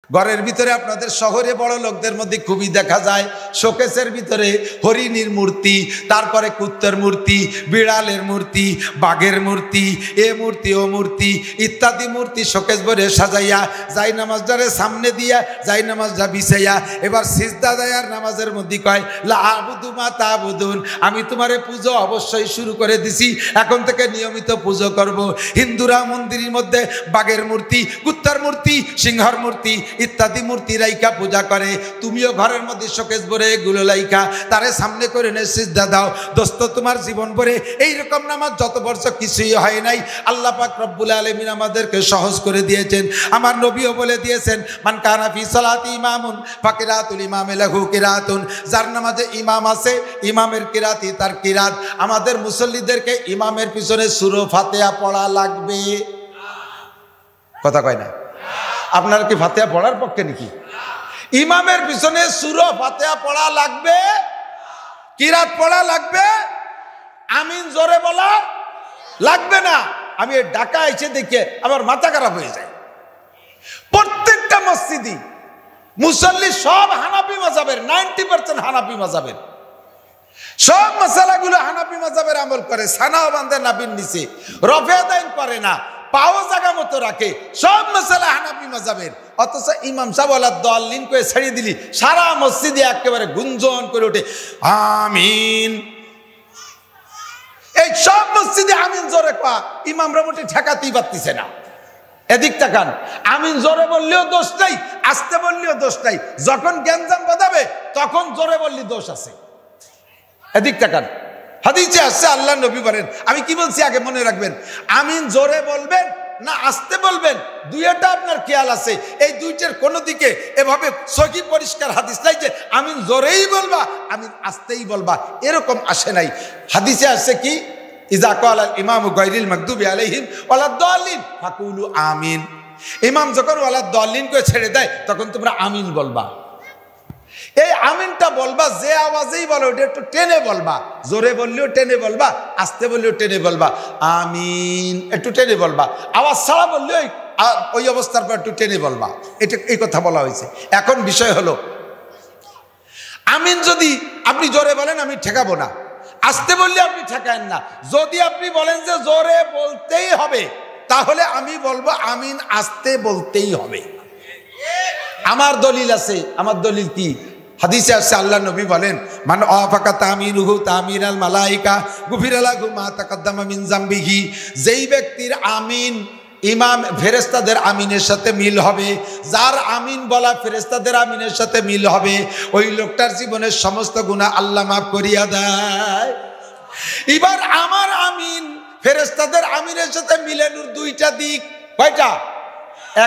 ঘরের ভিতরে আপনাদের শহরে বড় লোকদের মধ্যে খুবই দেখা যায় শোকেসের ভিতরে হরিণীর মূর্তি, তারপরে কুত্তের মূর্তি, বিড়ালের মূর্তি, বাঘের মূর্তি, এ মূর্তি ও মূর্তি ইত্যাদি মূর্তি শোকেস ভরে সাজাইয়া যাই নামাজটারে সামনে দিয়া যাই নামাজটা বিছাইয়া এবার সিজদা দেয়ার নামাজের মধ্যে কয় লা আবুদু মা তাবুদুন, আমি তোমারে পুজো অবশ্যই শুরু করে দিছি, এখন থেকে নিয়মিত পুজো করব। হিন্দুরা মন্দিরের মধ্যে বাঘের মূর্তি, কুত্তার মূর্তি, সিংহর মূর্তি ইত্যাদি মূর্তি রাইকা পূজা করে, তুমিও ঘরের মধ্যে শোকেস ভরে এগুলো লাইকা তারে সামনে করে নে সিজদা দাও। দোস্ত তোমার জীবন ভরে এইরকম নামাজ যত বর্ষ কিছুই হয় নাই, আল্লাহ পাক রব্বুল আলামিন আমাদেরকে সহজ করে দিয়েছেন। আমার নবীও বলে দিয়েছেন মান কানা ফি সালাতি ইমামুন ফাকিরাতুল ইমামি লাহু কিরাতুন, যার নামাজে ইমাম আছে ইমামের কিরাতি তার কিরাত। আমাদের মুসল্লিদেরকে ইমামের পিছনে সূরা ফাতিহা পড়া লাগবে, কথা কয় না? আপনার কি ফাতিহা পড়ার পক্ষে নাকি? ইমামের পিছনে সূরা ফাতিহা পড়া লাগবে, কিরাত পড়া লাগবে, আমিন জোরে বলা লাগবে না। আমি ঢাকা এসে দেখে আমার মাথা খারাপ হয়ে যায়। প্রত্যেকটা মসজিদই মুসল্লি সব হানাফি মাযহাবের, 90% হানাফি মাযহাবের, সব মাসালাগুলো হানাফি মাযহাবের আমল করে, সানাও বান্ধে নাবির নিচে, রফে দাইন করে না, পাও জায়গা মতো রাখে, সব মাসালা হানাফি মাযহাবের। অথচ ইমাম সাহেব ওয়ালা দাল্লিন করে ছেড়ে দিলি সারা মসজিদে একেবারে গুঞ্জন করে ওঠে আমিন। এই সব মসজিদে আমিন জোরে কয়া ইমামরা মোটে ঠেকাতেই পারতেছে না। এদিক তাকান, আমিন জোরে বললেও দোষ নাই, আস্তে বললেও দোষ নাই, যখন গ্যাঞ্জাম বাঁধাবে তখন জোরে বললে দোষ আছে। এদিক তাকান, হাদিসে আসছে আল্লাহ নবী বলেন, আমি কি বলছি আগে মনে রাখবেন, আমিন জোরে বলবেন না আস্তে বলবেন দুইটা আপনার খেয়াল আছে। এই দুইটার কোন দিকে এভাবে সহি পরিষ্কার হাদিস নাই যে আমিন জোরেই বলবা আমিন আস্তেই বলবা, এরকম আসে নাই। হাদিসে আসছে কি ইজা ক্বালা আল ইমামু গায়রিল মাগদুবি আলাইহিম ওয়ালাদ দাল্লিন ফাকুলু আমিন, ইমাম যখন ওয়ালাদ দাল্লিন করে ছেড়ে দেয় তখন তোমরা আমিন বলবা। এই আমিনটা বলবা যে আওয়াজেই বলো ওটা একটু টেনে বলবা, জোরে বললেও টেনে বলবা, আস্তে বললেও টেনে বলবা, আমিন একটু টেনে বলবা, আওয়াজ ছাড়া বললেও ওই অবস্থার পর একটু টেনে বলবা। এটা এই কথা বলা হয়েছে। এখন বিষয় হলো আমিন যদি আপনি জোরে বলেন আমি ঠেকাবো না, আস্তে বললে আপনি ঠেকায়েন না। যদি আপনি বলেন যে জোরে বলতেই হবে তাহলে আমি বলবো আমিন আস্তে বলতেই হবে। আমার দলিল আছে, আমার দলিল কি? হাদিসে আসছে আল্লাহ নবী বলেন মান আফাকা তামিনুহু তামিনাল মালাইকা গুফিরা লাহু মা তাকাদ্দামা মিন যামবিহি, যেই ব্যক্তির আমিন ইমাম ফেরেশতাদের আমিনের সাথে মিল হবে, যার আমিন বলা ফেরেশতাদের আমিনের সাথে মিল হবে, ওই লোকটার জীবনের সমস্ত গুনাহ আল্লাহ মাফ করিয়া দেয়। এবার আমার আমিন ফেরেশতাদের আমিনের সাথে মিলানোর দুইটা দিক, কয়টা?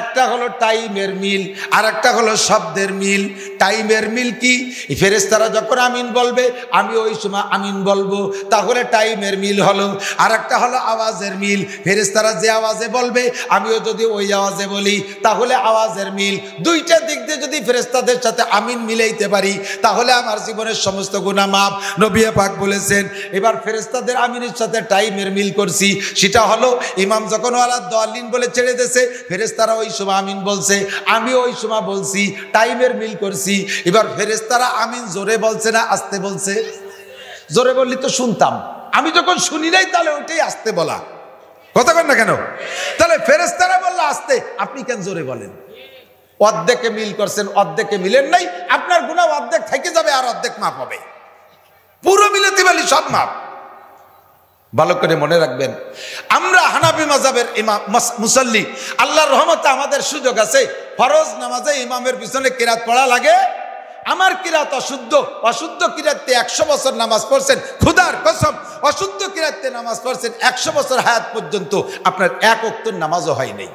একটা হলো টাইমের মিল আর একটা হলো শব্দের মিল। টাইমের মিল কি? ফেরেশতারা যখন আমিন বলবে আমি ওই সময় আমিন বলবো, তাহলে টাইমের মিল হলো। আর একটা হলো আওয়াজের মিল, ফেরেশতারা যে আওয়াজে বলবে আমিও যদি ওই আওয়াজে বলি তাহলে আওয়াজের মিল। দুইটা দিক দিয়ে যদি ফেরেশতাদের সাথে আমিন মিলাইতে পারি তাহলে আমার জীবনের সমস্ত গুনাহ মাফ। নবী পাক বলেছেন এবার ফেরেশতাদের আমিনের সাথে টাইমের মিল করছি, সেটা হলো ইমাম যখন ওয়ালা দাল্লিন বলে ছেড়ে দিয়েছে ফেরেশতারা ওই সময় আমিন বলছে, আমি ওই সময় বলছি, টাইমের মিল করছি। এবার ফেরেশতারা আমিন জোরে বলছে না আস্তে বলছে? জোরে বললি তো শুনতাম, আমি যখন শুনি নাই তাহলে ওইটাই আস্তে বলা, কথা বলেন না কেন? তাহলে ফেরেশতারা বললো আস্তে, আপনি কেন জোরে বলেন? অর্ধেকে মিল করছেন, অর্ধেকে মিলেন নাই, আপনার গুনাহ অর্ধেক থেকে যাবে আর অর্ধেক মাপ হবে, পুরো মিলাতে পারলে সব মাপ। ভালো করে মনে রাখবেন, আমরা হানাফি মাযহাবের ইমাম মুসল্লি, আল্লাহর রহমতে আমাদের সুযোগ আছে, ফরজ নামাজে ইমামের পিছনে কিরাত পড়া লাগে। আমার কিরাত অশুদ্ধ, অশুদ্ধ কিরাতে 100 বছর নামাজ পড়ছেন, খুদার কসম অশুদ্ধ কিরাতে নামাজ পড়ছেন 100 বছর হায়াত পর্যন্ত আপনার এক ওয়াক্তের নামাজও হয় নাই।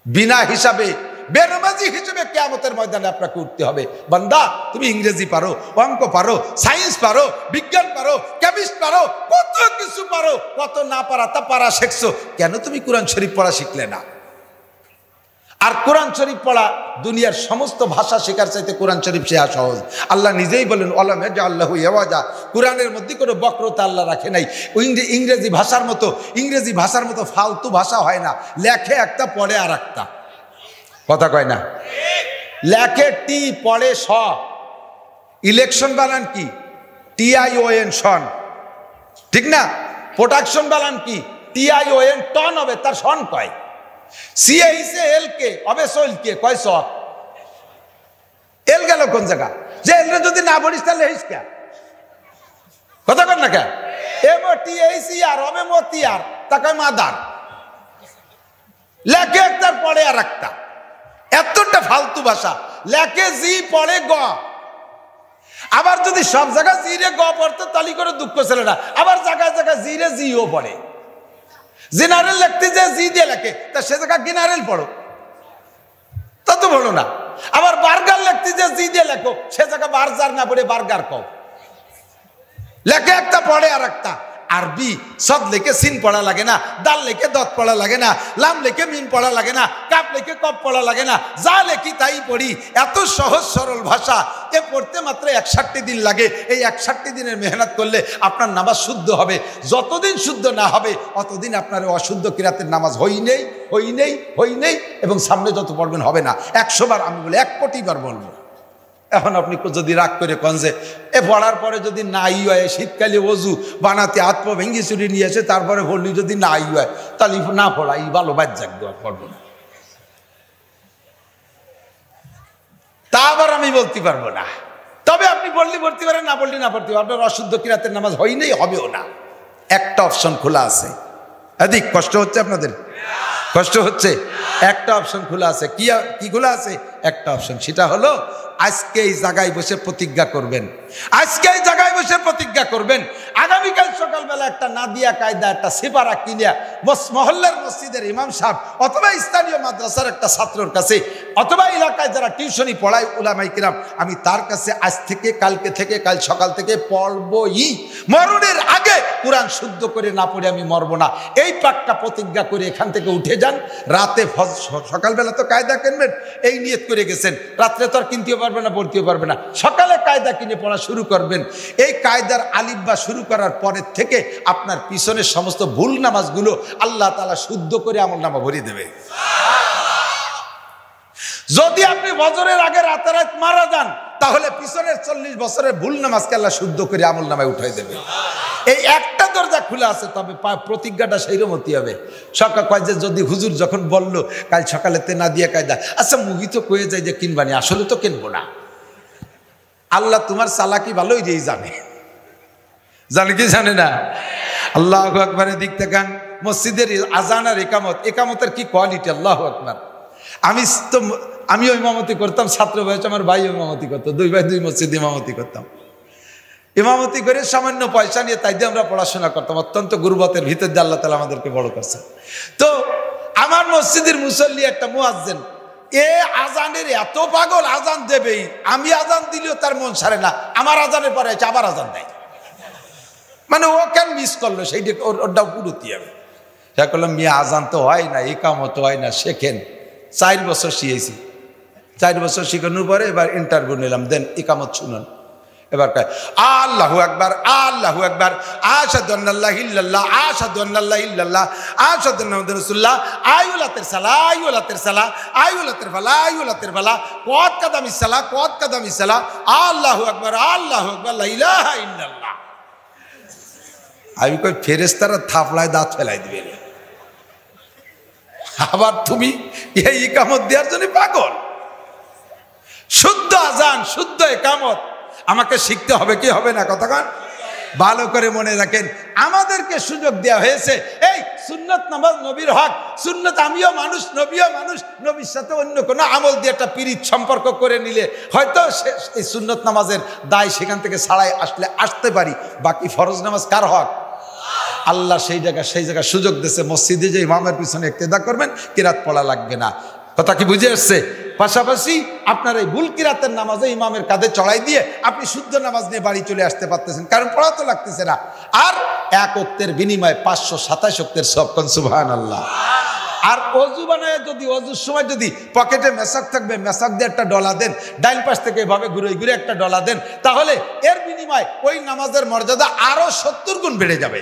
বিনা হিসাবে বেনামাজি হিসেবে কিয়ামতের ময়দানে আপনাকে উঠতে হবে। বান্দা তুমি ইংরেজি পারো, অঙ্ক পারো, সায়েন্স পারো, বিজ্ঞান পারো, কেমিস্ট পারো, কত কিছু পারো, কত না পারা তা পারা শিখছো, কেন তুমি কোরআন শরীফ পড়া শিখলে না? আর কোরআন শরীফ পড়া দুনিয়ার সমস্ত ভাষা শেখার চাইতে কোরআন শরীফ শেখা সহজ। আল্লাহ নিজেই বলেন ওয়ালাম ইয়াজআল্লাহু ইয়াওয়াজা, কোরআনের মধ্যে কোনো বক্রতা আল্লাহ রাখে নাই। ইংরেজি ভাষার মতো ফালতু ভাষা হয় না, লেখে একটা পড়ে আর একটা। কথা কয় না? লেখে টি, পড়ে স। ইলেকশন বানান কি? TION, সন, ঠিক না? প্রোডাকশন বানান কি? TION, টন হবে, তার সন কয়। সিএ হিসে এল কে হবে, সোল কে কয় স। এল গেল কোন জায়গা? যে এলরে যদি না বলিস তাহলে হিস কে? কথা কর না কে? MOTHER হবে মতিয়ার, তা কয় মাদার। লেখে একটার পড়ে আর একটা, এতটা ফালতু ভাষা। লেখে জি, পড়ে গ। আবার যদি সব জায়গায় জি রে গ পড়তো তালি করে দুঃখ ছিল না। আবার জায়গায় জায়গায় জি রে জিও পড়ে। জেনারেল লিখতে যে জি দিয়ে লেখে, তা সে জায়গায় জেনারেল পড়ো, তা তো বলো না। আবার বার্গার লিখতে যে জি দিয়ে লেখো, সে জায়গায় বার্জার না পড়ে বার্গার কও। লেখে একটা পড়ে আর একটা। আরবি সদ লেখে সিন পড়া লাগে না, দাল লেখে দত পড়া লাগে না, লাম লেখে মিম পড়া লাগে না, কাপ লেখে কপ পড়া লাগে না, যা লেখি তাই পড়ি। এত সহজ সরল ভাষা, এ পড়তে মাত্র 61 দিন লাগে। এই 61 দিনের মেহনত করলে আপনার নামাজ শুদ্ধ হবে। যতদিন শুদ্ধ না হবে অতদিন আপনার অশুদ্ধ কিরাতের নামাজ হই নেই এবং সামনে যত পড়বেন হবে না। 100 বার আমি বলি, 1 কোটি বার বলবো। এখন আপনি যদি রাগ করে কন যে এ পড়ার পরে যদি নাই হয়, শীতকালে অজু বানাতে হাত পা ভেঙে চুরি নিয়ে এসে তারপরে পড়লি যদি নাই হয়, তাহলে না পড়া এই ভালো বাদ যাক, পড়বো না। তা আবার আমি বলতে পারবো না। তবে আপনি বললি পড়তে পারেন, না বললি না পড়তে পারেন। আপনার অশুদ্ধ কিরাতের নামাজ হয় নেই, হবেও না। একটা অপশন খোলা আছে। এদিক কষ্ট হচ্ছে আপনাদের? কষ্ট হচ্ছে? একটা অপশন খোলা আছে। কি খোলা আছে? একটা অপশন। সেটা হলো আজকে এই জায়গায় বসে প্রতিজ্ঞা করবেন। আজকে এই জায়গায় বসে প্রতিজ্ঞা করবেন, আগামীকাল সকালবেলা একটা নাদিয়া কায়দা, একটা সিপারা কিনিয়া মহল্লার মসজিদের ইমাম সাহেব অথবা স্থানীয় মাদ্রাসার একটা ছাত্রর কাছে অথবা এলাকায় যারা টিউশনি পড়ায় উলামায়ে কিরাম, আমি তার কাছে আজ থেকে, কালকে থেকে, কাল সকাল থেকে পড়বই। মরণের আগে কোরআন শুদ্ধ করে না পড়ে আমি মরবো না। এই পাক্কা প্রতিজ্ঞা করে এখান থেকে উঠে যান। রাতে সকালবেলা তো কায়দা কিনবেন, এই নিয়ত করে গেছেন। রাত্রে তো আর কিনতেও পারবে না, পড়তেও পারবে না। সকালে কায়দা কিনে পড়া শুরু করবেন। এই কায়দার আলিফবা শুরু করার পরের থেকে আপনার পিছনের সমস্ত ভুল নামাজগুলো আল্লাহ তাআলা শুদ্ধ করে আমলনামা ভরিয়ে দেবে। যদি আপনি ফজরের আগে রাতারাত মারা যান, তাহলে পিছনের 40 বছরের ভুল নামাজকে আল্লাহ শুদ্ধ করে আমলনামায় উঠাই দেবে। এই একটা দরজা খোলা আছে। তবে প্রতিজ্ঞাটা সেইরকম হতে হবে। সকাল কয় যে যদি হুজুর যখন বলল কাল সকালে না দিয়ে কায়দা, আচ্ছা মুভি তো কয়ে যায় যে কিনবানি, আসলে তো কিনবো না। আল্লাহ তোমার চালাকি ভালোই জানে কি জানে না? আল্লাহু আকবারের দিক তাকান। মসজিদের আজান আর একামতের কি কোয়ালিটি! আল্লাহু আকবার। আমিও ইমামতি করতাম, ছাত্র বয়সে আমার ভাই ইমামতি করতো, 2 ভাই 2 মসজিদে ইমামতি করতাম। ইমামতি করে সামান্য পয়সা নিয়ে তাই দিয়ে আমরা পড়াশোনা করতাম। অত্যন্ত গুরবতের ভিতর দিয়ে আল্লাহ তাআলা আমাদেরকে বড় করছে। তো আমার মসজিদের মুসল্লি একটা মুয়াজ্জিন, এ আজানের এত পাগল, আজান দেবেই। আমি আজান দিলেও তার মন সারে না। আমার আজানের পরে আবার আজান দেয়। মানে ও কেন মিস করলো, সেইটা ওরটাও পুরোতি হবে। সে করলাম, মেয়ে আজান তো হয় না, একামত হয় না, শেখেন। 4 বছর শিখেছি। 4 বছর শিখানোর পরে এবার ইন্টারভিউ নিলাম, দেন একামত শুনুন। এবার কয় আল্লাহু আকবার, আল্লাহু আকবার, আশহাদু আন্না লা ইলাহা ইল্লাল্লাহ, আশহাদু আন্না লা ইলাহা ইল্লাল্লাহ, আশহাদু আন্না মুহাম্মাদুর রাসূলুল্লাহ, আইউলাতের সালাহ, আইউলাতের সালাহ, আইউলাতের ফালা, আইউলাতের ফালা, কত কাদামিস সালাহ, কত কাদামিস সালাহ, আল্লাহু আকবার, আল্লাহু আকবার, লা ইলাহা ইল্লাল্লাহ। আমি কই ফেরেশতারা থাপলায় দাঁত ফেলাই দিবে। আবার তুমি এই ইকামত দেওয়ার জন্য পাগল? শুদ্ধ আজান, শুদ্ধ একামত আমাকে শিখতে হবে কি হবে না? কতক্ষণ ভালো করে মনে রাখেন। আমাদেরকে সুযোগ দেওয়া হয়েছে, এই সুন্নত নামাজ নবীর হক, সুন্নত আমিও মানুষ, নবীও মানুষ, নবীর সাথে অন্য কোনো আমল দিয়ে একটা পীড়িত সম্পর্ক করে নিলে হয়তো এই সুন্নত নামাজের দায় সেখান থেকে ছাড়াই আসতে পারি। বাকি ফরজ নামাজ কার হক? আল্লাহ সেই জায়গায় সুযোগ দিয়েছে। মসজিদে যে ইমামের পিছনে ইক্তেদা করবেন, কিরাত পড়া লাগবে না। কথা কি বুঝে আসছে? পাশাপাশি আপনার এই ভুল কিরাতের নামাজে ইমামের কাঁধে চড়াই দিয়ে আপনি শুদ্ধ নামাজ নিয়ে বাড়ি চলে আসতে পারতেছেন, কারণ পড়া তো লাগতেছে না। আর 1 ওয়াক্তের বিনিময়ে 527 ওয়াক্তের সওয়াব। সুবহানাল্লাহ। আর অজু বানায় যদি অজুর সময় যদি পকেটে মেসাক থাকবে, মেসাক দিয়ে একটা ডলা দেন, ডাইন পাশ থেকে এভাবে ঘুরে ঘুরে একটা ডলা দেন, তাহলে এর বিনিময়ে ওই নামাজের মর্যাদা আরো 70 গুণ বেড়ে যাবে।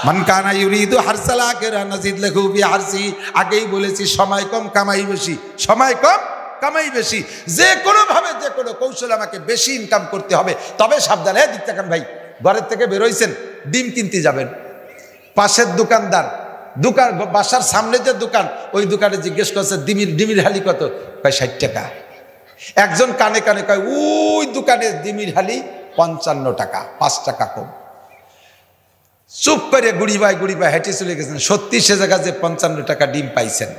মান কানা ইউরিদু হারসাল আখিরা নাজিদ লাহু ফি হারসি। আগেই বলেছি সময় কম কামাই বেশি, সময় কম কামাই বেশি। যে কোনো ভাবে যে কোনো কৌশলে আমাকে বেশি ইনকাম করতে হবে। তবে সাবধানে দিক তাকান ভাই, ঘরের থেকে বেরোইছেন ডিম কিনতে যাবেন, পাশের দোকানদার দোকান বাসার সামনে যে দোকান ওই দোকানে জিজ্ঞেস করছে ডিমির হালি কত? কয় 60 টাকা। একজন কানে কানে কয় ওই দোকানে ডিমির হালি 55 টাকা, 5 টাকা কম। চুপ করে গুড়ি বাই হেঁটে চলে গেছেন। সত্যি সে জায়গায় যে 55 টাকা ডিম পাইছেন,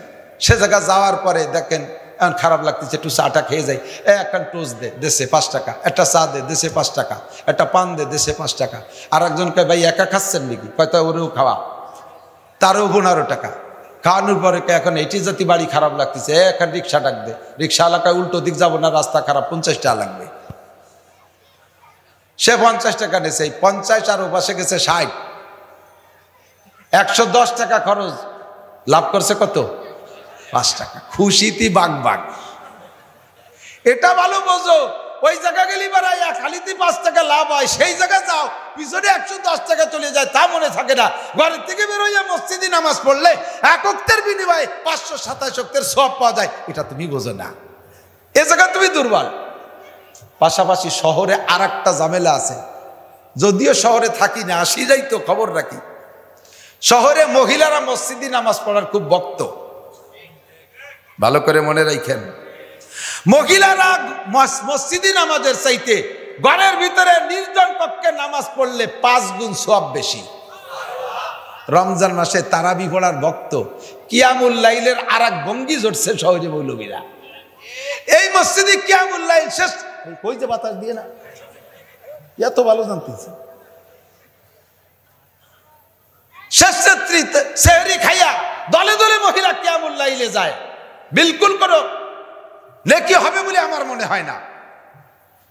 সে জায়গা যাওয়ার পরে দেখেন এখন খারাপ লাগতেছে, একটু চাটা খেয়ে যাই, একখান টোস্ট দে দেশে 5 টাকা, একটা চা দে দেশে 5 টাকা, একটা পান দে দেশে 5 টাকা। আর একজন কয় ভাই একা খাচ্ছেন নাকি? কয়টা ওরেও খাওয়া, তারও 15 টাকা। খাওয়ানোর পরে এখন এটি জাতি বাড়ি খারাপ লাগতেছে, এখন রিক্সা ডাক দে। রিক্সা এলাকায় উল্টো দিক যাবো না, রাস্তা খারাপ, 50 টাকা লাগবে। সে 50 টাকা নেছে, 50 আর ওপাশে গেছে 60, 110 টাকা খরচ, লাভ করছে কত? 5 টাকা। খুশিতে বাগ। এটা ভালো বোঝো, ওই জায়গা গেলি বাড়াই খালিতে 5 টাকা লাভ হয়, সেই জায়গায় যাও পিছনে 110 টাকা চলে যায়, তা মনে থাকে না। ঘরের থেকে বেরোইয়া মসজিদে নামাজ পড়লে 1 ওয়াক্তের বিনিময়ে 527 ওয়াক্তের সওয়াব পাওয়া যায়, এটা তুমি বোঝো না। এ জায়গা তুমি দুর্বল। পাশাপাশি শহরে আর একটা ঝামেলা আছে, যদিও শহরে থাকি না, আসি যাই তো খবর রাখি। শহরে মহিলারা মসজিদে নামাজ পড়ার খুব ভক্ত, ভালো করে মনে রাখেন। মহিলারা মসজিদে নামাজের চাইতে ঘরের ভিতরে নির্জন কক্ষে নামাজ পড়লে 5 গুণ সওয়াব বেশি। রমজান মাসে তারাবি পড়ার ভক্ত, কিয়ামুল লাইলের আর এক ভঙ্গি জড়ছে শহরে মৌলবীরা। এই মসজিদে কিয়ামুল লাইল শেষ, কই যে বাতাস দিয়ে না, এত ভালো জানতেছে। শেষ রাত্রিতে সেহরি খাইয়া দলে দলে মহিলা কিয়ামুল লাইলে যায়, বিলকুল করো নেকি হবে বলে আমার মনে হয় না।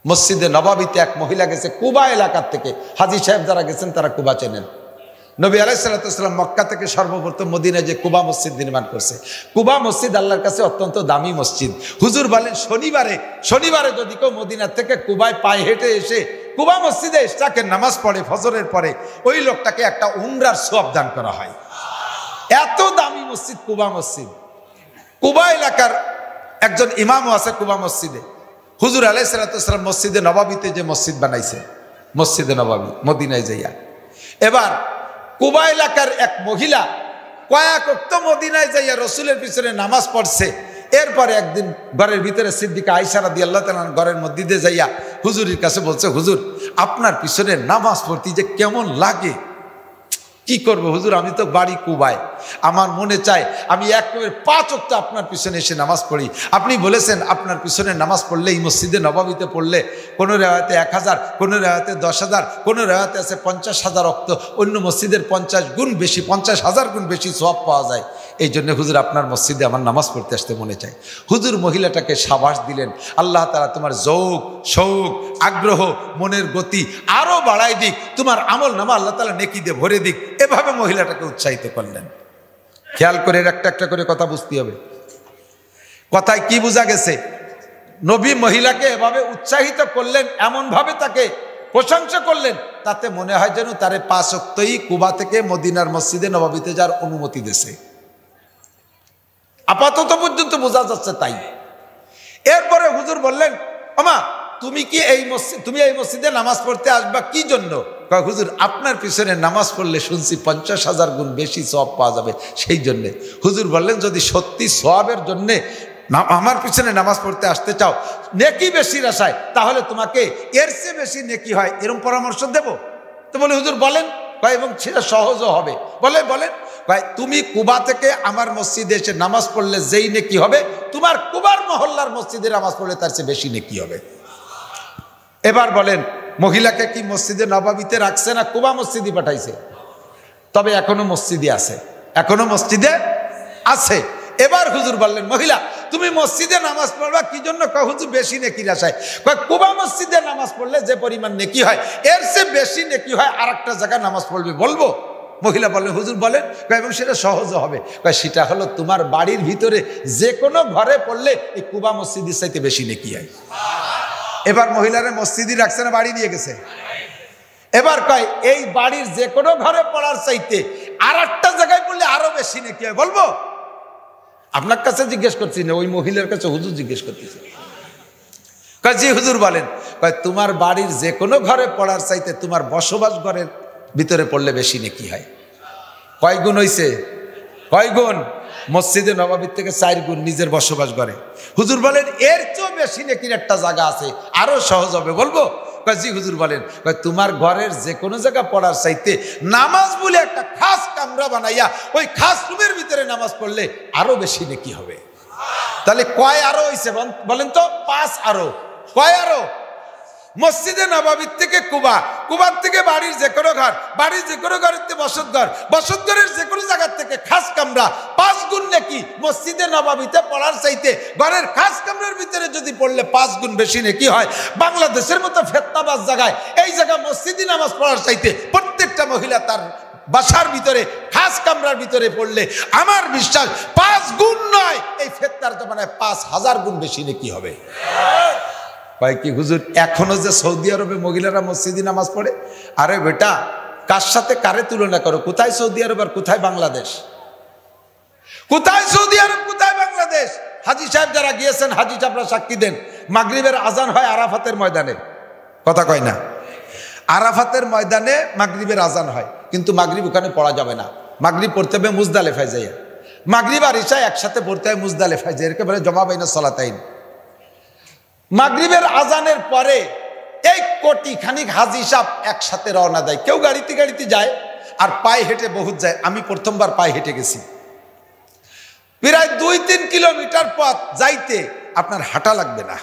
মসজিদে নববীতে এক মহিলা গেছে কুবা এলাকার থেকে, হাজী সাহেব যারা গেছেন তারা কুবা চেনেন। নবী আলাইহিস সালাতু ওয়াস সালাম মক্কা থেকে সর্বপ্রথম মদিনায় যে কুবা মসজিদ নির্মাণ করছে। কুবা মসজিদ আল্লাহর কাছে অত্যন্ত দামি মসজিদ। হুজুর বলেন শনিবারে যদি কেউ মদিনা থেকে কুবায় পায়ে হেঁটে এসে কুবা মসজিদে ইশরাকের নামাজ পড়ে ফজরের পরে, ওই লোকটাকে একটা উমরার সওয়াব দান করা হয়। এত দামি মসজিদ কুবা মসজিদ। কুবা এলাকার একজন ইমামও আছে কুবা মসজিদে। হুজুর আলাইহিস সালাতু ওয়াস সালাম মসজিদে নববীতে যে মসজিদ বানাইছে, মসজিদে নববী মদিনায় যাইয়া, এবার কুবা এলাকার এক মহিলা কয়েক ওয়াক্ত মদিনায় যাইয়া রসুলের পিছনে নামাজ পড়ছে। এরপরে একদিন ঘরের ভিতরে সিদ্দিকা আয়েশা রাদিয়াল্লাহু তাআলা ঘরের মধ্যে দিয়ে যাইয়া হুজুরের কাছে বলছে, হুজুর আপনার পিছনে নামাজ পড়তে যে কেমন লাগে, কি করব হুজুর, আমি তো বাড়ি কুবায়, আমার মনে চায় আমি 5 ওয়াক্ত আপনার পিছনে এসে নামাজ পড়ি। আপনি বলেছেন আপনার পিছনে নামাজ পড়লে এই মসজিদে নববীতে পড়লে কোনো রেওয়ায়তে 1000, কোনো রেওয়ায়তে 10,000, কোনো রেওয়ায়তে আছে 50,000 ওয়াক্ত, অন্য মসজিদের 50 গুণ বেশি, 50,000 গুণ বেশি সওয়াব পাওয়া যায়। এই জন্য হুজুর আপনার মসজিদে আমার নামাজ পড়তে আসতে মনে চায়। হুজুর মহিলাটাকে সাবাস দিলেন, আল্লাহ তাআলা তোমার যৌক, শৌক, আগ্রহ, মনের গতি আরো বাড়াই দিক, তোমার আমল নামা আল্লাহ তাআলা নেকি দিয়ে ভরে দিক। এভাবে মহিলাটাকে উৎসাহিত করলেন। খেয়াল করে একটা একটা করে কথা বুঝতে হবে। কথায় কি বোঝা গেছে? নবী মহিলাকে এভাবে উৎসাহিত করলেন, এমন ভাবে তাকে প্রশংসা করলেন, তাতে মনে হয় যেন তারে 5 ওয়াক্তই কুবা থেকে মদিনার মসজিদে নববীতে যাওয়ার অনুমতি দিয়েছে। আপাতত পর্যন্ত বোঝা যাচ্ছে তাই। এরপরে হুজুর বললেন, ওমা তুমি এই মসজিদে নামাজ পড়তে আসবা কি জন্য? হুজুর আপনার পিছনে নামাজ পড়লে শুনছি 50,000 গুণ বেশি সওয়াব পাওয়া যাবে, সেই জন্যে। হুজুর বললেন, যদি সত্যি সওয়াবের জন্যে আমার পিছনে নামাজ পড়তে আসতে চাও, নেকি বেশির আশায়, তাহলে তোমাকে এর চেয়ে বেশি নেকি হয় এরকম পরামর্শ দেব। তো বলে হুজুর বলেন, এবং সেটা সহজও হবে। বলেন ভাই, তুমি কুবা থেকে আমার মসজিদে এসে নামাজ পড়লে যেই নেকি হবে, তোমার কুবার মহল্লার মসজিদে নামাজ পড়লে তার চেয়ে বেশি নেকি হবে। এবার বলেন, মহিলাকে কি মসজিদে নববীতে রাখছে না কুবা মসজিদে পাঠাইছে? তবে এখনো মসজিদে আছে। এবার হুজুর বললেন, মহিলা তুমি মসজিদে নামাজ পড়বা কি জন্য? হুজুর বেশি নেকির আশায়। কুবা মসজিদে নামাজ পড়লে যে পরিমাণ নেকি হয় এর চেয়ে বেশি নেকি হয় আর একটা জায়গায় নামাজ পড়বে, বলবো? মহিলা বললেন, হুজুর বলেন। এবং সেটা সহজ হবে। সেটা হলো তোমার বাড়ির ভিতরে যে কোনো ঘরে পড়লে এই কুবা মসজিদের চাইতে বেশি নেকি হয়। এবার মহিলারা মসজিদে রাখছে না বাড়ি নিয়ে গেছে? এবার কয় এই বাড়ির যে কোনো ঘরে পড়ার চাইতে আর একটা জায়গায় পড়লে আরো বেশি নাকি হয়, বলবো? আপনার কাছে জিজ্ঞেস করছি না, ওই মহিলার কাছে হুজুর জিজ্ঞেস করতেছে। কয় জি হুজুর বলেন। কয় তোমার বাড়ির যে কোনো ঘরে পড়ার চাইতে তোমার বসবাস ঘরের ভিতরে পড়লে বেশি নাকি হয়। কয় গুণ হইছে? কয় গুণ? মসজিদে নববীর থেকে 4 গুণ নিজের বসবাস ঘরে। হুজুর বলেন এর চেয়েও বেশি নাকির একটা জায়গা আছে, আরো সহজ হবে, বলবো? জি হুজুর বলেন। তোমার ঘরের যে কোনো জায়গা পড়ার চাইতে নামাজ বলে একটা খাস কামরা বানাইয়া ওই খাস রুমের ভিতরে নামাজ পড়লে আরো বেশি নাকি হবে। তাহলে কয় আরো হইছে বলেন তো? 5 আরো। কয় আরো? মসজিদে নববীর থেকে কুবা, কুবার থেকে বাড়ির যে কোনো ঘর, বাড়ির যে কোনো ঘরের থেকে বসত ঘর, বসত ঘরের যে কোনো জায়গার থেকে খাস কামরা 5 গুণ নাকি মসজিদে নববীতে পড়ার চাইতে ঘরের খাস কামরার ভিতরে যদি পড়লে 5 গুণ বেশি নাকি হয়। বাংলাদেশের মতো ফেতনাবাজ জায়গায় এই জায়গা মসজিদে নামাজ পড়ার চাইতে প্রত্যেকটা মহিলা তার বাসার ভিতরে খাস কামরার ভিতরে পড়লে আমার বিশ্বাস 5 গুণ নয়, এই ফেতনার জমানায় 5000 গুণ বেশি নাকি হবে। কয় কি হুজুর এখনো যে সৌদি আরবে মহিলারা মসজিদে নামাজ পড়ে? আরে বেটা, কার সাথে কারে তুলনা করো? কোথায় সৌদি আরব আর কোথায় বাংলাদেশ? কোথায় সৌদি আরব, কোথায় বাংলাদেশ? হাজী সাহেব যারা গিয়েছেন, হাজী সাহেবরা সাক্ষী দেন, মাগরিবের আজান হয় আরাফাতের ময়দানে। কথা কয় না? আরাফাতের ময়দানে মাগরিবের আজান হয়, কিন্তু মাগরিব ওখানে পড়া যাবে না। মাগরিব পড়তে হবে মুজদালেফায় যাইয়া। মাগরিব আর ইশা একসাথে পড়তে হয় মুজদালেফায় যাই, এরকে বলে জমা বাইনা সলাতাইন। মাগরিবের আজানের পরে এই কোটি খানিক হাজী সাহেব একসাথে রওনা দেয়। কেউ গাড়িতে গাড়িতে যায় আর পায়ে হেঁটে বহুত যায়। আমি প্রথমবার পায়ে হেঁটে গেছি। প্রায় 2-3 কিলোমিটার পথ যাইতে আপনার হাঁটা লাগবে না,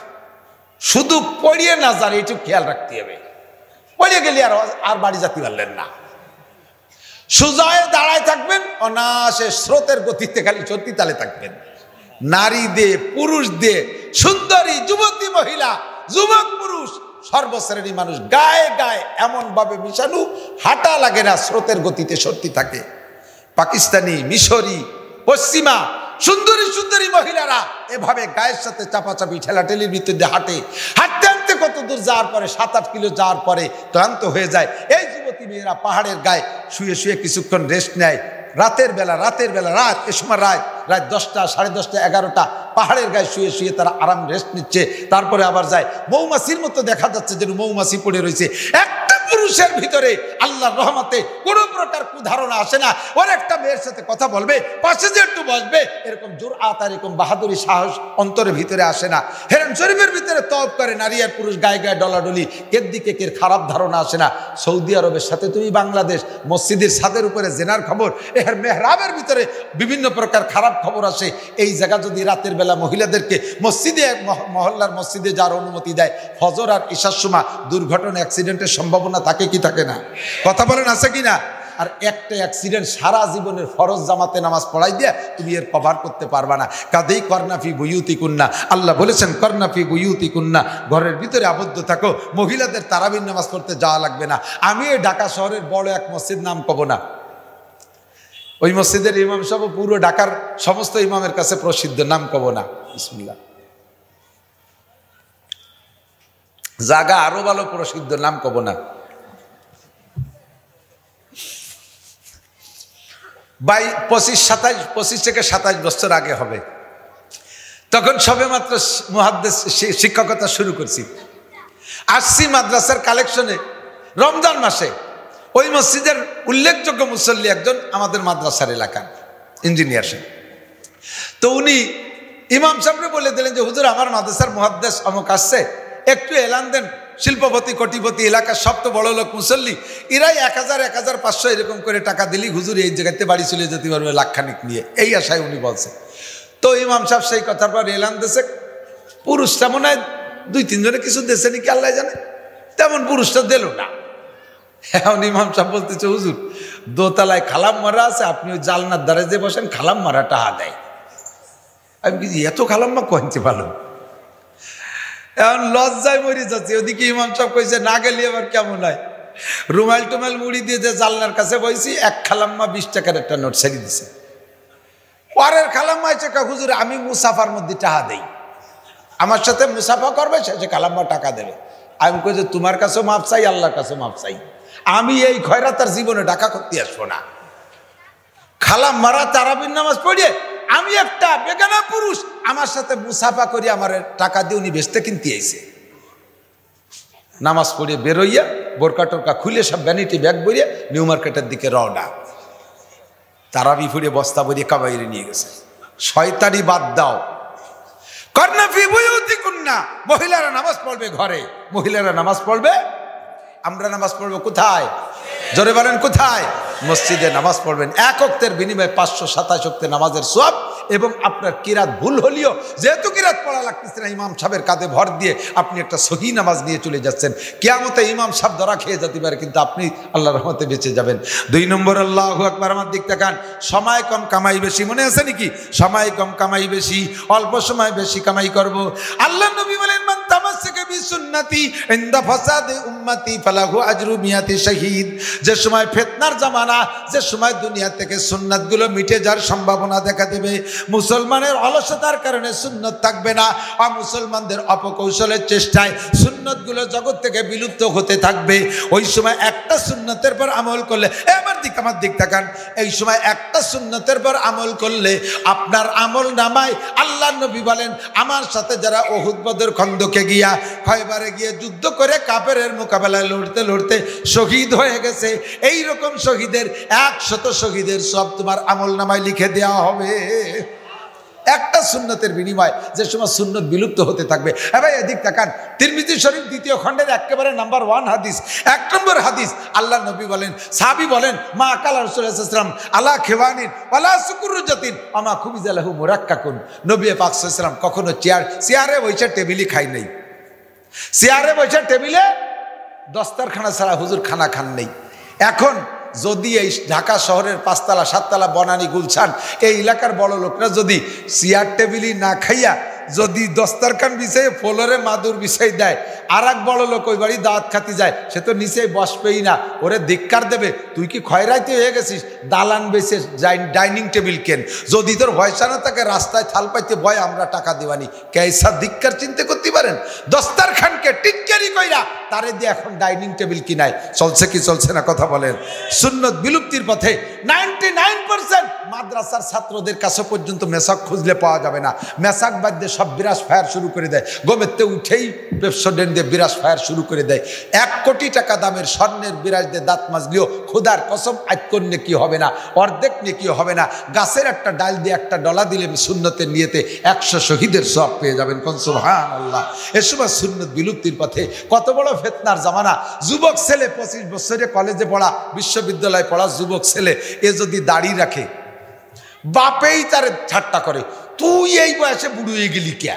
শুধু পড়িয়ে না যান এইটুকু খেয়াল রাখতে হবে। পড়িয়ে গেলে আর বাড়ি যেতে পারলেন না। সুজায় দাঁড়ায় থাকবেন, অনায়াসে স্রোতের গতিতে খালি চলতি তালে থাকবেন। নারী দে, পুরুষ দে, সুন্দরী যুবতী মহিলা, যুবক পুরুষ, সর্বশ্রেণী মানুষ গায়ে গায়ে এমন ভাবে মিশানো, হাঁটা লাগে না, স্রোতের গতিতে সত্যি থাকে। পাকিস্তানি, মিশরি, পশ্চিমা সুন্দরী সুন্দরী মহিলারা এভাবে গায়ের সাথে চাপাচাপি ঠেলাঠেলির ভিতর দিয়ে হাঁটে। হাঁটতে হাঁটতে কত দূর যাওয়ার পরে 7-8 কিলো যাওয়ার পরে ক্লান্ত হয়ে যায়। এই যুবতী মেয়েরা পাহাড়ের গায়ে শুয়ে শুয়ে কিছুক্ষণ রেস্ট নেয়। রাতের বেলা রাত, এ সময় রাত 10টা, 10:30, 11টা পাহাড়ের গায়ে শুয়ে শুয়ে তারা আরাম রেস্ট নিচ্ছে। তারপরে আবার যায়। মৌমাছির মতো দেখা যাচ্ছে যেন মৌমাছি পড়ে রয়েছে। একটা পুরুষের ভিতরে আল্লাহর রহমতে কোনো প্রকার কুধারণা আসে না। ওর একটা মেয়ের সাথে কথা বলবে, পাশে যে একটু বসবে, এরকম জুরআত আর এরকম বাহাদুরি সাহস অন্তরের ভিতরে আসে না। হেরাম শরীফের ভিতরে তওব করে নারী আর পুরুষ গায়ে গায়ে ডলাডলি, কের দিকে কের খারাপ ধারণা আসে না। সৌদি আরবের সাথে তুমি বাংলাদেশ, মসজিদের ছাদের উপরে জেনার খবর, এর মেহরাবের ভিতরে বিভিন্ন প্রকার খারাপ খবর আসে। এই জায়গা যদি রাতের বেলা মহিলাদেরকে মসজিদে, মহল্লার মসজিদে যাওয়ার অনুমতি দেয়, ফজর আর ইশার সময় দুর্ঘটনা, অ্যাক্সিডেন্টের সম্ভাবনা থাকে কি থাকে না? কথা বলেন, আছে কি না? আর একটা অ্যাক্সিডেন্ট সারা জীবনের ফরজ জামাতে নামাজ পড়াই দিয়ে তুমি এর কভার করতে পারবা না। কাদেই করনাফি বুয়ুতিকুন্না, আল্লাহ বলেছেন করনাফি বুয়ুতিকুন্না, ঘরের ভিতরে আবদ্ধ থাকো। মহিলাদের তারাবির নামাজ পড়তে যাওয়া লাগবে না। আমি এই ঢাকা শহরের বড় এক মসজিদ নাম কব না, ওই মসজিদের ইমাম সাহেব পুরো ঢাকার সমস্ত ইমামের কাছে প্রসিদ্ধ, নাম কব না। বিসমিল্লাহ। জায়গা আরো ভালো প্রসিদ্ধ, নাম কব না। 25 থেকে 27 বছর আগে হবে। তখন সবে মাত্র মুহাদ্দিস শিক্ষকতা শুরু করছি। আসছি মাদ্রাসার কালেকশনে রমজান মাসে। ওই মসজিদের উল্লেখযোগ্য মুসল্লি একজন আমাদের মাদ্রাসার এলাকার ইঞ্জিনিয়ার সাহেব। তো উনি ইমাম সাহেবকে বলে দিলেন যে হুজুর আমার মাদ্রাসার মুহাদ্দিস অমুক আসছে, একটু এলান দেন। শিল্পপতি, কোটিপতি, এলাকার সব তো বড় লোক মুসল্লি, এরাই 1000, 1500 এরকম করে টাকা দিলি হুজুর এই জায়গাতে বাড়ি চলে যেতে পারবে লাখখানিক নিয়ে, এই আশায় উনি বলছে। তো ইমাম সাহেব সেই কথার পর এলান দেশে, পুরুষটা মনে হয় 2-3 জনে কিছু দেশে নাকি আল্লাহ জানে, তেমন পুরুষটা দিল না। এখন ইমাম সাহেব বলতেছে হুজুর দোতলায় খালাম মারা আছে, আপনি ওই জালনার দ্বারে যে বসেন খালাম মারা টাহা দেয়। আমি কি এত খালাম্মা কইতে পারলাম? এখন লজ্জায় মরি যাচ্ছে। ওদিকে ইমাম সাহেব কইছে না গেলে আবার কেমন হয়, রুমাল টুমাল মুড়ি দিয়ে যে জালনার কাছে বইছি, এক খালাম্মা 20 টাকার একটা নোট ছেড়ে দিছে। পরের খালাম্মা এসে হুজুর আমি মুসাফার মধ্যে টাকা দেই, আমার সাথে মুসাফা করবে, সে খালাম্মা টাকা দেবে। আমি কই যে তোমার কাছেও মাপ চাই, আল্লাহর কাছেও মাপ চাই। আমি এই খয়রাতার জীবনে ঢাকা করতে আসবো না। খালা মারা তারাবির নামাজ পড়িয়ে আমি একটা বেগানা পুরুষ আমার সাথে মুসাফা করি, আমার টাকা দিয়ে উনি বেচতে কিনতে আইছে। নামাজ পড়িয়ে বেরোইয়া বোরকা টোরকা খুলে সব ভ্যানিটি ব্যাগ বইয়ে নিউ মার্কেটের দিকে রওনা। তারাবি ফুড়ে বস্তা বইয়ে কাবাইরে নিয়ে গেছে। শয়তানি বাদ দাও। কর্নাফি বুয়ুতি কুন্না, মহিলারা নামাজ পড়বে ঘরে, মহিলারা নামাজ পড়বে। আমরা নামাজ পড়বো কোথায়? জোরে বলেন কোথায়? মসজিদে নামাজ পড়বেন। এক ওয়াক্তের বিনিময়ে 527 ওয়াক্তের নামাজের সওয়াব। এবং আপনার কিরাত ভুল হলেও যেহেতু কিরাত পড়া লাগতেছে না, ইমাম সাহেবের কাঁধে ভর দিয়ে আপনি একটা সহি নামাজ নিয়ে চলে যাচ্ছেন। কিয়ামতে ইমাম সাহেব ধরা খেয়ে যেতে পারে, কিন্তু আপনি আল্লাহর রহমতে বেঁচে যাবেন। 2 নম্বর, আল্লাহু আকবার। আমার দিক তাকান। সময় কম কামাই বেশি, মনে আছে নাকি? সময় কম কামাই বেশি, অল্প সময় বেশি কামাই করব। আল্লাহ নবী বলেন, মান তামাসসাকা বিসুন্নতি ইনদা ফাসাদে উম্মতি ফালাহু আজরু মিয়াতি শহীদ। যে সময় ফিতনার জামানা, যে সময় দুনিয়া থেকে সুন্নাতগুলো মিটে যাওয়ার সম্ভাবনা দেখা দেবে, মুসলমানের অলসতার কারণে সুন্নত থাকবে না, আর মুসলমানদের অপকৌশলের চেষ্টায় সুন্নতগুলো জগৎ থেকে বিলুপ্ত হতে থাকবে, ওই সময় একটা সুন্নতের পর আমল করলে, আমার দিক তাকান, এই সময় একটা সুন্নতের পর আমল করলে আপনার আমল নামায় আল্লাহ নবী বলেন, আমার সাথে যারা উহুদ বদর খন্দকে গিয়া খয়বারে গিয়ে যুদ্ধ করে কাফেরের মোকাবেলায় লড়তে লড়তে শহীদ হয়ে গেছে, এই রকম শহীদের 100 শহীদের সব তোমার আমল নামায় লিখে দেওয়া হবে। একটা সুন্নতের বিনিময় যে সময় সুন্নত বিলুপ্ত হতে থাকবে। ভাই এদিক তাকান। তিরমিজি শরীফ 2 খণ্ডের একেবারে নাম্বার 1 হাদিস, 1 নম্বর হাদিস। আল্লাহ নবী বলেন, সাহাবী বলেন, মা আকালা রাসূলুল্লাহ সাল্লাল্লাহু আলাইহি ওয়াসাল্লাম আলা খিওয়ানিন ওয়ালা সুকুরুজাতিন আমা খুবিজা লাহু মুরাক্কাকুন। নবী পাক সাল্লাল্লাহু আলাইহি ওয়াসাল্লাম কখনো চেয়ারে বসে টেবিলে খাই নাই। চেয়ারে বসে টেবিলে দস্তারখানা ছাড়া হুজুর খানা খান নেই। এখন যদি এই ঢাকা শহরের 5 তলা 7 তলা বনানী গুলশান এই এলাকার বড় লোকরা যদি চেয়ার টেবিলই না খাইয়া যদি দস্তারখান বিছাই ফ্লোরে মাদুর বিছাই দেয়, আর এক বড় লোক ওই বাড়ি দাওয়াত খাতি যায়, সে তো নিচেই বসবেই না, ওরে ধিক্কার দেবে, তুই কি খয়রাইতে হয়ে গেছিস, দালান বেসে ডাইনিং টেবিল কেন, যদি তোর পয়সা না থাকে রাস্তায় থাল পাইতে ভয় আমরা টাকা দেওয়ানি, কেসা ধিক্কার চিন্তা করতে পারেন? দস্তারখানকে টিটকারি কইরা তারে দিয়ে এখন ডাইনিং টেবিল কিনায়। চলছে কি চলছে না কথা বলেন? সুন্নত বিলুপ্তির পথে। 99% মাদ্রাসার ছাত্রদের কাছে পর্যন্ত মেসাক খুঁজলে পাওয়া যাবে না। মেসাক বাদ দিয়ে সব বিরাস ফায়ার শুরু করে দেয়, গোমেতে উঠেই পেপসোডেন্ট দিয়ে বিরাস ফায়ার শুরু করে দেয়। 1 কোটি টাকা দামের স্বর্ণের বিরাস দিয়ে দাঁত মাজলেও খোদার কসম আজ করলে কি হবে না, অর্ধেক নিয়ে কি হবে না। গাছের একটা ডাল দিয়ে একটা ডলা দিলে সুন্নতের নিয়েতে 100 শহীদের সওয়াব পেয়ে যাবেন। কোন সুবহানাল্লাহ। এ সময় সুন্নত বিলুপ্তির পথে। কত বড় ফিতনার জামানা। যুবক ছেলে 25 বছরে কলেজে পড়া, বিশ্ববিদ্যালয়ে পড়া যুবক ছেলে, এ যদি দাড়ি রাখে বাপেই তার ঠাট্টা করে, তুই এই বয়সে বুড়ো হয়ে গেলি কে?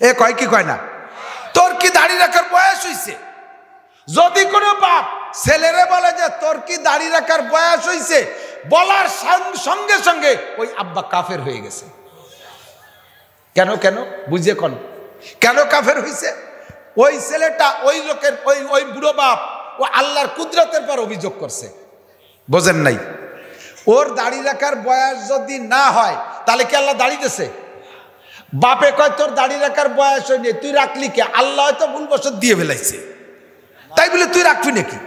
এ কয় কি কয় না, তোর কি দাড়ি রাখার বয়স হইছে? যদি কোনো বাপ ছেলেরে বলে যে তোর কি দাড়ি রাখার বয়স হইছে, বলার সঙ্গে সঙ্গে ওই আব্বা কাফের হয়ে গেছে। কেন কেন বুঝে কোন কেন কাফের হইছে? ওই ছেলেটা ওই লোকের ওই বুড়ো বাপ ও আল্লাহর কুদরতের পর অভিযোগ করছে, বোঝেন নাই? ওর দাড়ি রাখার বয়স যদি না হয় তাহলে কি আল্লাহ দাড়ি দিছে? বাপে কয় তোর দাড়ি রাখার বয়স হয়নি, তুই রাখলি কে? আল্লাহ হয়তো ভুল বছর দিয়ে ফেলাইছে, তাই বলে তুই রাখবি নাকি?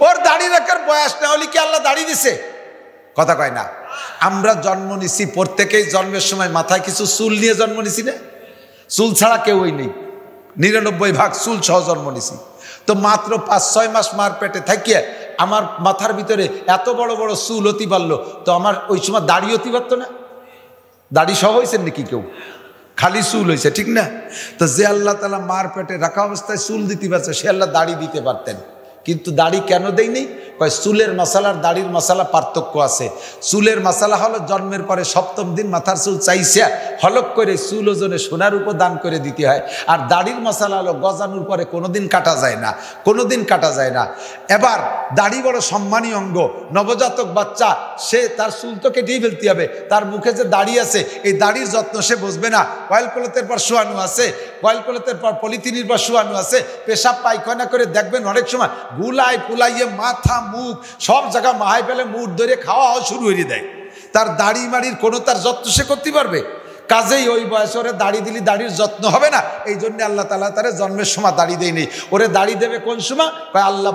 ওর দাড়ি রাখার বয়স না হলে কি আল্লাহ দাড়ি দিছে? কথা কয় না। আমরা জন্ম নিছি, প্রত্যেকেই জন্মের সময় মাথায় কিছু চুল নিয়ে জন্ম নিছি না? চুল ছাড়া কেউই নেই, 99% চুল সহ জন্ম নিছি। তো মাত্র 5-6 মাস মার পেটে থাকিয়ে আমার মাথার ভিতরে এত বড় বড় চুল অতি পারলো, তো আমার ওই সময় দাড়ি অতি পারতো না? দাড়ি সহ হয়েছেন নাকি কেউ? খালি চুল হয়েছে, ঠিক না? তো যে আল্লাহ তাআলা মার পেটে রাখা অবস্থায় চুল দিতে পারছে, সে আল্লাহ দাড়ি দিতে পারতেন, কিন্তু দাড়ি কেন দেয়নি? কয় চুলের মশালার দাড়ির মশালা পার্থক্য আছে। চুলের মশালা হলো জন্মের পরে 7ম দিন মাথার চুল চাইছে হলক করে চুল ওজনে সোনার উপর দান করে দিতে হয়, আর দাড়ির মশালা হলো গজানোর পরে কোনোদিন কাটা যায় না, কোনোদিন কাটা যায় না। এবার দাড়ি বড় সম্মানী অঙ্গ। নবজাতক বাচ্চা, সে তার চুল তো কেটেই ফেলতে হবে, তার মুখে যে দাড়ি আছে এই দাড়ির যত্ন সে বুঝবে না। অয়েল ক্লথের পর শোয়ানো আছে, অয়েল ক্লথের পর পলিথিনের পর শোয়ানো আছে, পেশাব পায়খানা করে দেখবেন অনেক সময় গুলাই ফুলাইয়ে মাথা মুখ সব জায়গা মাহাই ফেলে মুখ ধরে খাওয়া শুরু হয়ে দেয়। তার দাড়ি মাড়ির কোনো তার যত্ন সে করতে পারবে? কাজেই ওই বয়সে ওরে দাড়ি দিলি দাড়ির যত্ন হবে না, এই জন্য আল্লাহ তাআলা তারে জন্মের সময় দাড়ি দেয়নি। ওরে দাড়ি দেবে কোন সময়? আল্লাহ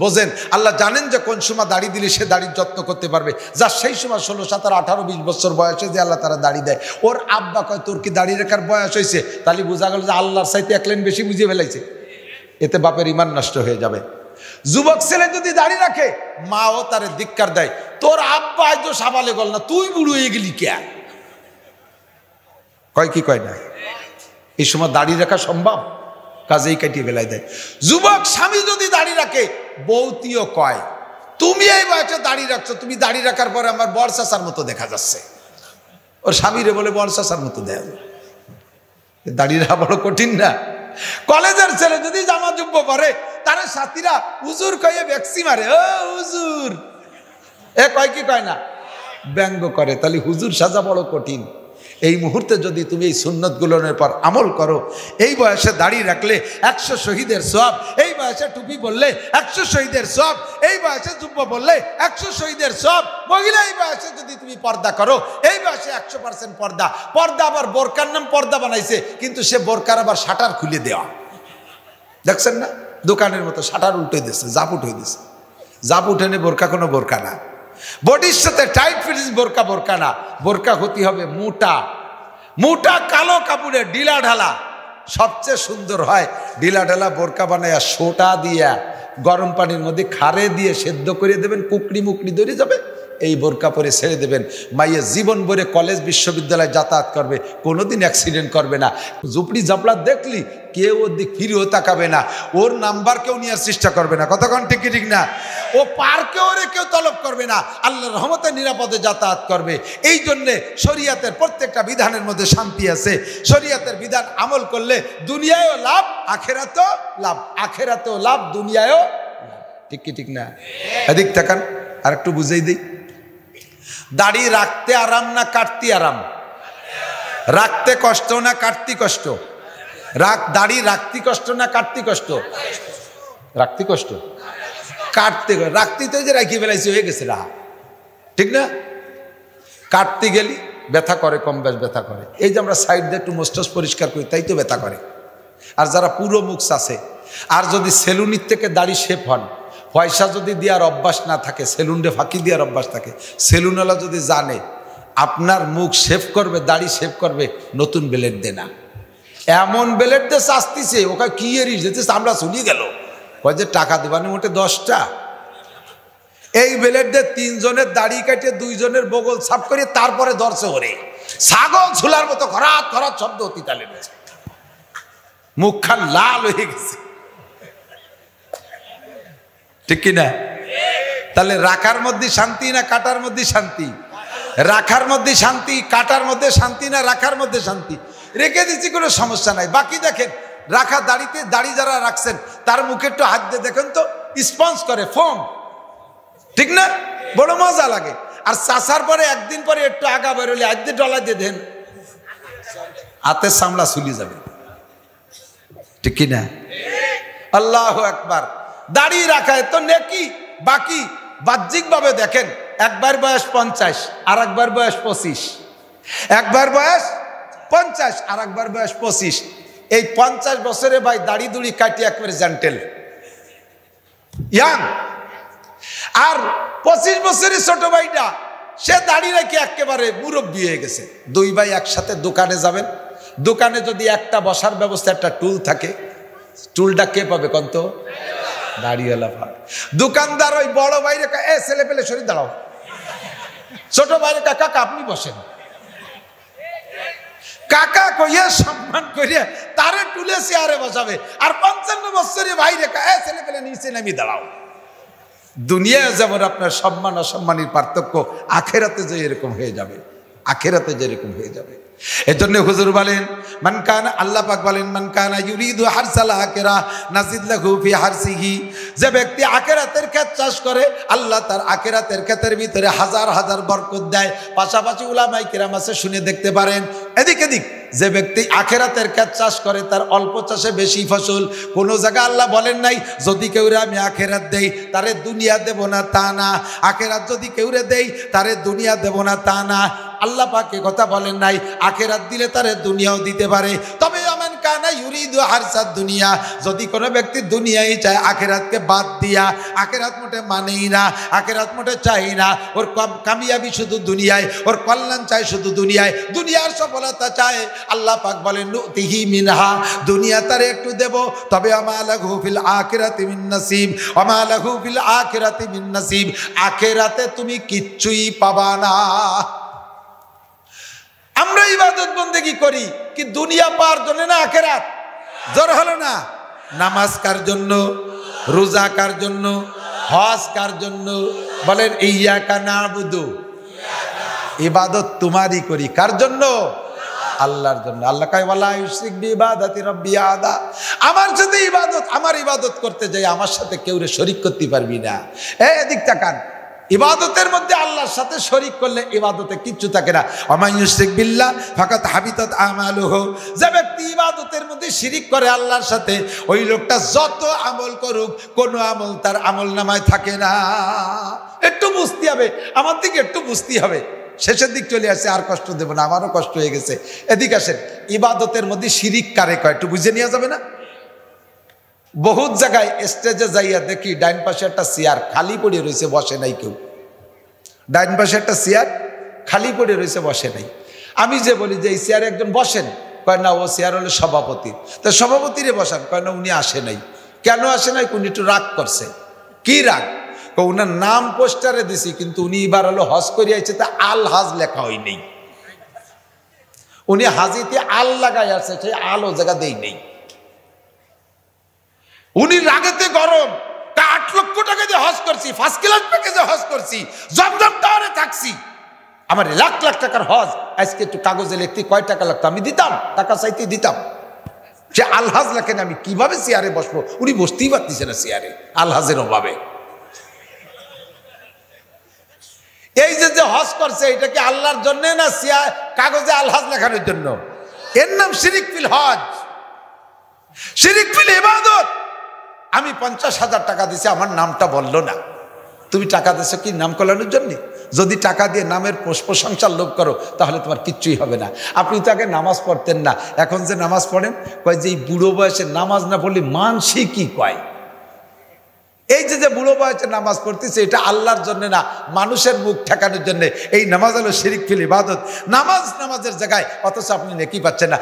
বোঝেন, আল্লাহ জানেন যে কোন সময় দাড়ি দিলে সে দাড়ির যত্ন করতে পারবে। যা সেই সময় 16, 17, 18, 20 বছর বয়সে যে আল্লাহ তারা দাড়ি দেয়। ওর আব্বা কয় তোর কি দাড়ি রেখার বয়স হয়েছে? তাহলে বোঝা গেল যে আল্লাহর চাইতে এক লাইন বেশি বুঝিয়ে ফেলাইছে। এতে বাপের ইমান নষ্ট হয়ে যাবে। যুবক ছেলে যদি দাড়ি রাখে, মাও তারে ধিক্কার দেয়, তোর আব্বা তো সাবালে গল না, তুই বুড়ো হয়ে গেলি কে? কয় কি কয় না? এই সময় দাড়ি রাখা সম্ভব? কাজেই কাটিয়ে বেলায় দেয়। যুবক স্বামী যদি দাড়ি রাখে, বউতিও কয় তুমি এই বয়সে দাড়ি রাখছো, তুমি দাড়ি রাখার পরে আমার বড় চাচার মতো দেখা যাচ্ছে। ওর স্বামীরে বলে বড় চাচার মতো দেয়। দাড়ি রাখা বড় কঠিন না? কলেজের ছেলে যদি জামা জুব্ব পরে, তার সাথীরা হুজুর কয়ে ভ্যাক্সি মারে, ও হুজুর, এ কয় কি কয় না, ব্যঙ্গ করে। তাহলে হুজুর সাজা বড় কঠিন। এই মুহূর্তে যদি তুমি এই সুন্নতগুলোর পর আমল করো, এই বয়সে দাড়ি রাখলে 100 শহীদের সওয়াব, এই বয়সে টুপি বললে 100 শহীদের সওয়াব, এই বয়সে জুব্ব বললে 100 শহীদের সওয়াব। মহিলা এই বয়সে যদি তুমি পর্দা করো, এই বয়সে 100% পর্দা। পর্দা আবার বোরকার নাম পর্দা বানাইছে, কিন্তু সে বোরকার আবার শাটার খুলে দেওয়া, দেখছেন না? দোকানের মতো শাটার উল্টে দিচ্ছে, জাপ উঠে দিচ্ছে। জাপ উঠেনে বোরকা কোনো বোরকা না। বডির সাথে টাইট ফিটিস বোরকা বোরকা না। বোরকা হতে হবে মোটা, মোটা কালো কাপড়ে ঢিলা ঢালা। সবচেয়ে সুন্দর হয় ঢিলা ঢালা বোরকা বানায়া সোটা দিয়া গরম পানির মধ্যে খারে দিয়ে সেদ্ধ করে দেবেন, কুকড়ি মুকড়ি ধরে যাবে। এই বোরকা পরে ছেড়ে দেবেন, মাইয়া জীবন ভরে কলেজ বিশ্ববিদ্যালয়ে যাতায়াত করবে, কোনোদিন অ্যাক্সিডেন্ট করবে না। ঝুপড়ি ঝাপড়া দেখলি কেউ ওর দিক ফিরেও তাকাবে না, ওর নাম্বার কেউ নেওয়ার চেষ্টা করবে না। কতক্ষণ ঠিক ঠিক না? ও পার্কে ওরে কেউ তলব করবে না, আল্লাহর রহমতে নিরাপদে যাতায়াত করবে। এই জন্যে শরিয়াতের প্রত্যেকটা বিধানের মধ্যে শান্তি আছে। শরিয়াতের বিধান আমল করলে দুনিয়ায়ও লাভ, আখেরাতেও লাভ। আখেরাতেও লাভ, দুনিয়ায়ও লাভ। ঠিক কি ঠিক না? এদিক তাকান, আর একটু বুঝেই দিই। দাড়ি রাখতে আরাম না কাটতে আরাম? রাখতে কষ্ট না কাটতে কষ্ট? দাড়ি রাখতে কষ্ট না কাটতে কষ্ট? রাখতে কষ্ট। কাটতে রাখতে তো যে রাখিয়ে ফেলাইছে, হয়ে গেছে রাহা, ঠিক না? কাটতে গেলি ব্যথা করে, কম বেশ ব্যথা করে। এই যে আমরা সাইড দিয়ে একটু মোস্টাস পরিষ্কার করি, তাই তো ব্যথা করে। আর যারা পুরো মুখ আছে, আর যদি সেলুনির থেকে দাড়ি শেপ হন, পয়সা যদি দেওয়ার অভ্যাস না থাকে, সেলুনে ফাঁকি দেওয়ার অভ্যাস থাকে, সেলুনওয়ালা যদি জানে আপনার মুখ শেভ করবে, দাড়ি শেভ করবে, নতুন ব্লেড দে না। এমন ব্লেড দিয়ে চাস্তিছে, ওকে কি এরিস দিতে আমরা শুনিয়ে গেল, কয় যে টাকা দেবানি মোটে 10টা। এই ব্লেড দিয়ে 3 জনের দাড়ি কাটে 2 জনের বগল সাফ করে তারপরে ধরছে ওরে। ছাগল ঝুলার মতো খরাত খরাত শব্দ অতি তালে গেছে, মুখখান লাল হয়ে গেছে, ঠিক কিনা? তাহলে রাখার মধ্যে শান্তি না কাটার মধ্যে শান্তি? রাখার মধ্যে শান্তি, কাটার মধ্যে শান্তি না রাখার মধ্যে শান্তি? রেখে দিচ্ছি, কোনো সমস্যা নাই। বাকি দেখেন, রাখা দাড়িতে, দাড়ি যারা রাখছেন তার মুখে একটু হাত দিয়ে দেখেন তো, স্পঞ্জ করে, ফোম, ঠিক না? বড় মজা লাগে। আর চাষার পরে একদিন পরে একটু আগা বেরোলে আজ দিয়ে ডলা দিয়ে দেন, হাতের সামলা চুলি যাবে, ঠিক কিনা? আল্লাহু আকবার। দাড়ি রাখায় তো নেকি। বাকি বাহ্যিক ভাবে দেখেন, একবার বয়স 50, আর একবার বয়স 25, একবার বয়স 50 আর একবার বয়স 25। এই 50 বছরে ভাই দাড়ি দুড়ি কাটিয়ে একবারে জেন্টেল ইয়াং। আর 25 বছরের ছোট ভাইটা, সে দাড়ি রেখে একেবারে মুরব্বী হয়ে গেছে। 2 ভাই একসাথে দোকানে যাবেন, দোকানে যদি একটা বসার ব্যবস্থা, একটা টুল থাকে, টুলটা কে পাবে কন্ত? দাড়িওয়ালা পাবে। দোকানদার ওই বড় ভাইরে এ ছেলে পেলে সরি দাঁড়াও, ছোট ভাইরে কাকা আপনি বসেন, কাকা কইয়া সম্মান করিয়া তারে টুলে চেয়ারে বসাবে। আর 55 বছরের ভাই রেখা এ ছেলে পেলে নিচে নামি দাঁড়াও। দুনিয়ায় যেমন আপনার সম্মান অসম্মানের পার্থক্য, আখেরাতে যে এরকম হয়ে যাবে, আখেরাতে যে এরকম হয়ে যাবে। এজন্য হুজুর বলেন, মান কানা, আল্লাহ পাক বলেন, মান কানা ইউরিদু হারসাল আখিরা নাজিদ লাহু ফি হারসিহি। যে ব্যক্তি আখিরাতের ক্ষেত চাষ করে, আল্লাহ তার আখিরাতের ক্ষেতের ভিতরে হাজার হাজার বরকত দেয়। পাশাপাশি উলামায়ে কিরাম আছে, শুনে দেখতে পারেন। এদিক এদিক যে ব্যক্তি আখিরাতের ক্ষেত চাষ করে, তার অল্প চাষে বেশি ফসল। কোনো জায়গা আল্লাহ বলেন নাই যদি কেউরে আমি আখিরাত দেই তারে দুনিয়া দেব না, তা না। আখিরাত যদি কেউরে দেই তারে দুনিয়া দেব না, তা না। আল্লাহ পাক এ কথা বলেন নাই। আখিরাত দিলে তারে দুনিয়াও দিতে পারে। তবে আমান কানা ইউরিদু হারসাদ দুনিয়া, যদি কোনো ব্যক্তি দুনিয়াই চায় আখিরাতকে বাদ দিয়া, আখিরাত মোটে মানেই না, আখিরাত মোটে চাই না, ওর কামিয়াবি শুধু দুনিয়ায়, ওর কল্যাণ চায় শুধু দুনিয়ায়, দুনিয়ার সফলতা চায়, আল্লাহ পাক বলেন নুতিহি মিনহা, দুনিয়া তারে একটু দেব, তবে আমা লাহু ফিল আখিরাতি মিন নাসিব, আমা লাহু ফিল আখিরাতি মিন নাসিব, আখিরাতে তুমি কিচ্ছুই পাবা না। আমরা ইবাদত বন্দেগী করি কি দুনিয়া পাওয়ার জন্য না আখিরাত? জোর হলো না? নামাজ কার জন্য, রোজা কার জন্য, হজ কার জন্য? বলেন ইয়্যাকা না'বুদু, ইবাদত তোমারই করি, কার জন্য? আল্লাহর জন্য। আল্লাহ কয় ওয়ালা ইউশরিক বিইবাদাতি রাব্বি আহাদা, আমার সাথে ইবাদত, আমার ইবাদত করতে যাই আমার সাথে কেউ রে শরীক করতে পারবি না। এদিক তাকান, ইবাদতের মধ্যে আল্লাহর সাথে শরীক করলে ইবাদতে কিচ্ছু থাকে না। ওয়া মান ইউশরিক বিল্লাহ ফাকাদ হাবিতাত আমালুহু, যে ব্যক্তি ইবাদতের মধ্যে শিরিক করে আল্লাহর সাথে, ওই লোকটা যত আমল করুক কোনো আমল তার আমলনামায় থাকে না। একটু বুঝতে হবে, আমার দিকে একটু বুঝতে হবে। শেষের দিক চলে আসছে, আর কষ্ট দেব না, আমারও কষ্ট হয়ে গেছে। এদিকে আসেন, ইবাদতের মধ্যে শিরিক কারে কয় একটু বুঝে নেওয়া যাবে না? বহুত জায়গায় স্টেজে যাইয়া দেখি ডাইন পাশে একটা চেয়ার খালি পড়ে রয়েছে, বসে নাই কেউ। ডাইন পাশে একটা চেয়ার খালি পড়ে রয়েছে, বসে নাই। আমি যে বলি যে এই চেয়ারে একজন বসেন, কয় না ও চেয়ার হলো সভাপতি। তা সভাপতিরে বসান, কয় না উনি আসে নাই। কেন আসে নাই? উনি একটু রাগ করছে। কি রাগ? উনার নাম পোস্টারে দিছি, কিন্তু উনি এবার হলো হজ করে আইছে, তা আল হাজ লেখা হয় নেই। উনি হাজিতে আল লাগাই আছে, সেই আল ও জায়গা দেই নেই। উনি রাগেতে গরম, 8 লক্ষ টাকা দিয়ে হজ করছি, ফার্স্ট ক্লাস প্যাকেজে হজ করছি, জমজম টাওয়ারে থাকছি, আমার লাখ লাখ টাকার হজ, আজকে একটু কাগজে লিখতে কয় টাকা লাগতো আমি দিতাম, টাকা চাইতে দিতাম। সে আলহাজ লেখেন, আমি কিভাবে চেয়ারে বসবো? উনি বসতেই পারতেছে না চেয়ারে আলহাজের অভাবে। এই যে হজ করছে, এটা কি আল্লাহর জন্য না কাগজে আলহাজ লেখানোর জন্য? এর নাম শিরিক ফিল হজ, শিরিক ফিল ইবাদত। আমি 50,000 টাকা দিছি, আমার নামটা বললো না। তুমি টাকা দিছো কি নাম কলানোর জন্য? যদি টাকা দিয়ে নামের প্রশংসার লোভ করো তাহলে তোমার কিচ্ছুই হবে না। আপনি তো আগে নামাজ পড়তেন না, এখন যে নামাজ পড়েন, কয় যে এই বুড়ো বয়সে নামাজ না পড়লে মানসি কি কয়? এই যে বুড়ো বয়সে নামাজ পড়তেছে, এটা আল্লাহর জন্য না, মানুষের মুখ ঠেকানোর জন্য। এই নামাজ হলো শিরিক ফিল ইবাদত। নামাজের জায়গায়, অথচ আপনি নেকি পাচ্ছেন না।